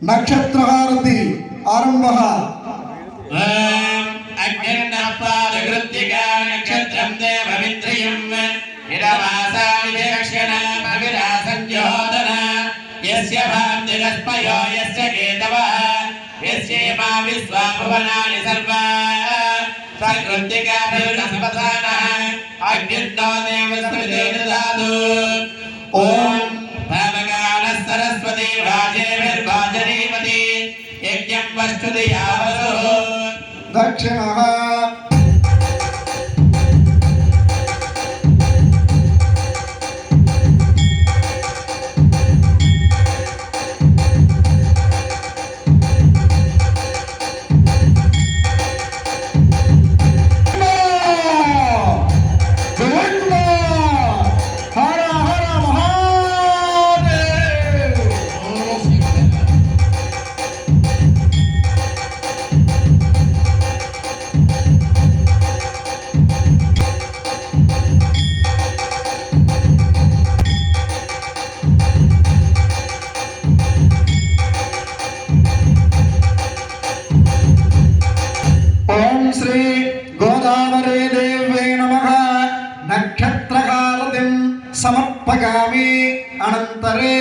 नक्षत्रहारति आरंभः। अग्निर्नपादकृत्तिका नक्षत्रं देवमिन्द्रियं निरवासाविदक्षिणामविरासंयोदन यस्य भान्तिरस्मयो यस्य केतवः यस्येमा विश्वा भुवनानि सर्वा सकृत्तिकाभिर्नस्पसानः अग्निर्नो देवस्मिते ददातु। ॐ भावकालः सरस्वती वाजेभिर्वाजनीमती यज्ञं वस्तुधियावसुः दक्षिणः श्री गोदावरी देव्यै नमः। नक्षत्रहारतिं समर्पयामि अनन्तरे